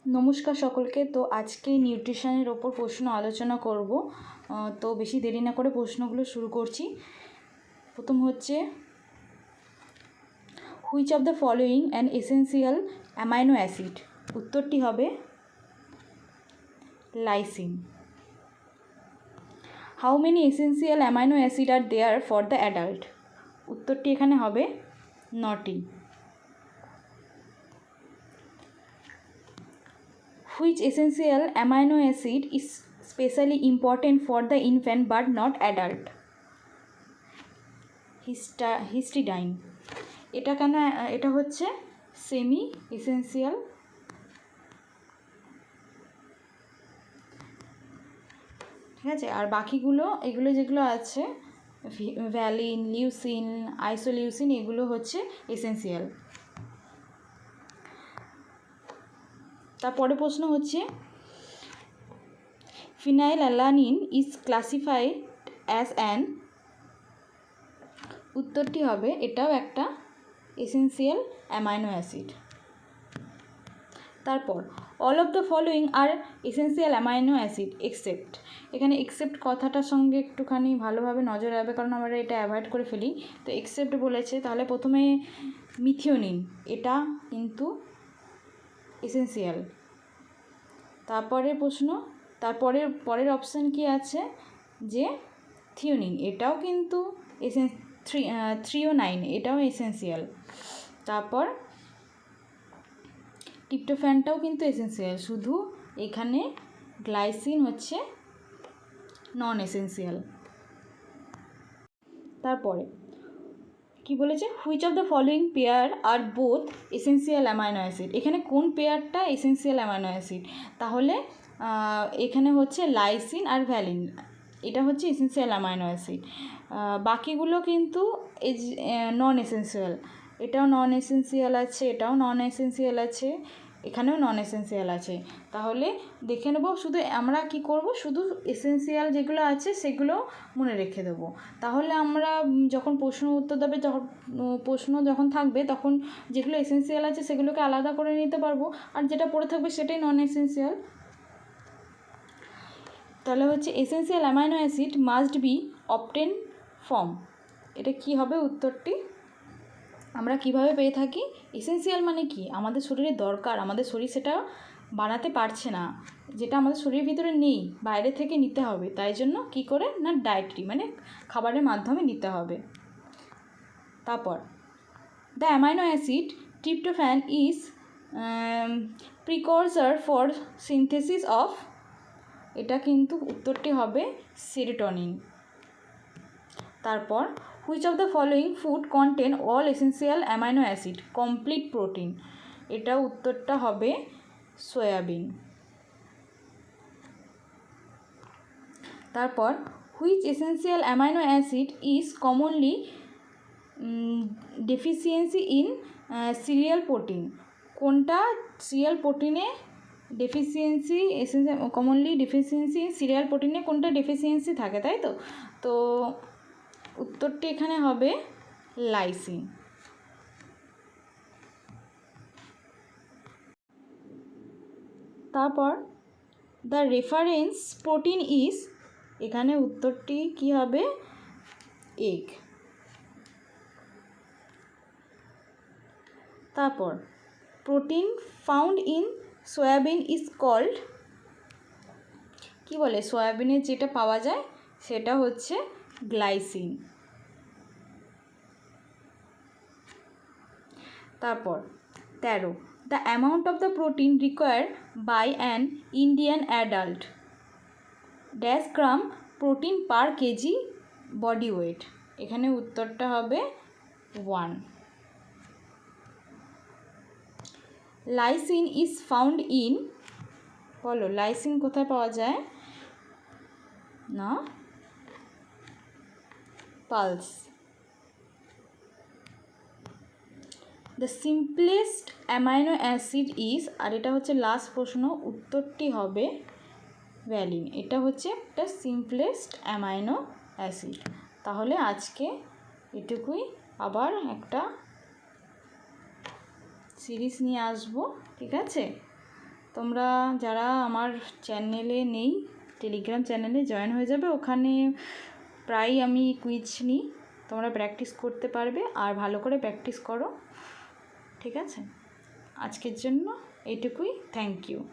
নমস্কার সকলকে। তো আজকে নিউট্রিশনের ওপর প্রশ্ন আলোচনা করব। তো বেশি দেরি না করে প্রশ্নগুলো শুরু করছি। প্রথম হচ্ছে, which of the following an essential amino acid? উত্তরটি হবে lysine. How many essential amino acid are there for the adult? উত্তরটি এখানে হবে নটি। Which essential amino acid is specially important for the infant but not adult? Histidine. এটা হচ্ছে semi essential. ঠিক আছে, আর বাকিগুলো এগুলো যেগুলো আছে ভ্যালিন, লিউসিন, আইসোলিউসিন, এগুলো হচ্ছে এসেন্সিয়াল। তারপরে প্রশ্ন হচ্ছে, phenylalanine is classified as an? উত্তরটি হবে এটাও একটা এসেন্সিয়াল অ্যামাইনো অ্যাসিড। তারপর all of the following R essential amino acid except. এখানে এক্সেপ্ট কথাটার সঙ্গে একটুখানি ভালোভাবে নজর রাখবে, কারণ আমরা এটা অ্যাভয়েড করে ফেলি। তো এক্সেপ্ট বলেছে, তাহলে প্রথমে মিথিওনিন, এটা কিন্তু এসেন্সিয়াল। তারপরের প্রশ্ন, পরের অপশান কি আছে যে থিওনিন, এটাও কিন্তু থ্রিওনাইন, এটাও এসেন্সিয়াল। তারপর ট্রিপ্টোফ্যানটাও কিন্তু এসেন্সিয়াল, শুধু এখানে গ্লাইসিন হচ্ছে নন এসেন্সিয়াল। তারপরে কি বলেছে, which of the following pair are both essential amino acid? এখানে কোন পেয়ারটা এসেন্সিয়াল অ্যামাইনো অ্যাসিড? তাহলে এখানে হচ্ছে লাইসিন আর ভ্যালিন, এটা হচ্ছে এসেন্সিয়াল অ্যামাইনো অ্যাসিড। বাকিগুলো কিন্তু নন এসেন্সিয়াল। এটাও নন এসেন্সিয়াল আছে, এটাও নন এসেন্সিয়াল আছে, এখানেও নন এসেন্সিয়াল আছে। তাহলে দেখে নেব, শুধু আমরা কি করব, শুধু এসেন্সিয়াল যেগুলো আছে সেগুলো মনে রেখে দেবো। তাহলে আমরা যখন প্রশ্ন উত্তর দেবে, প্রশ্ন যখন থাকবে, তখন যেগুলো এসেন্সিয়াল আছে সেগুলোকে আলাদা করে নিতে পারবো, আর যেটা পড়ে থাকবে সেটাই নন এসেন্সিয়াল। তাহলে হচ্ছে essential amino acid must be obtain from. এটা কি হবে উত্তরটি? আমরা কিভাবে পেয়ে থাকি? এসেন্সিয়াল মানে কি, আমাদের শরীরে দরকার, আমাদের শরীর সেটা বানাতে পারছে না, যেটা আমাদের শরীরের ভিতরে নেই, বাইরে থেকে নিতে হবে। তাই জন্য কি করে না, ডায়েটরি মানে খাবারের মাধ্যমে নিতে হবে। তারপর the amino acid tryptophan is precursor for synthesis of. এটা কিন্তু উত্তরটি হবে সেরোটোনিন। তারপর which of the following food contain all essential amino acid complete protein? এটা উত্তরটা হবে সয়াবিন। তারপর which essential amino acid is commonly deficiency in cereal protein? কোনটা সিরিয়াল প্রোটিনে deficiency, commonly deficiency in cereal প্রোটিনে কোনটা ডেফিসিয়েন্সি থাকে, তাই তো? তো উত্তরটি এখানে হবে লাইসিন। তারপর দ্য রেফারেন্স প্রোটিন ইজ, এখানে উত্তরটি কি হবে? এগ। তারপর protein found in soybean is called, কি বলে, সয়াবিনের যেটা পাওয়া যায় সেটা হচ্ছে গ্লাইসিন। তারপর 13, the amount of the protein required by an Indian adult dash gram protein per kg body weight? এখানে উত্তরটা হবে 1। লাইসিন ইজ ফাউন্ড ইন, বলো লাইসিন কোথায় পাওয়া যায়? না, pulse. The simplest amino acid is, আর এটা হচ্ছে লাস্ট প্রশ্ন, উত্তরটি হবে ভ্যালিন। এটা হচ্ছে একটা সিম্পলেস্ট অ্যামাইনো অ্যাসিড। তাহলে আজকে এটুকুই, আবার একটা সিরিজ নিয়ে আসবো, ঠিক আছে? তোমরা যারা আমার চ্যানেলে নেই, টেলিগ্রাম চ্যানেলে জয়েন হয়ে যাবে। ওখানে প্রায় আমি কুইজ নিই, তোমরা প্র্যাকটিস করতে পারবে, আর ভালো করে প্র্যাকটিস করো, ঠিক আছে? আজকের জন্য এইটুকুই, থ্যাংক ইউ।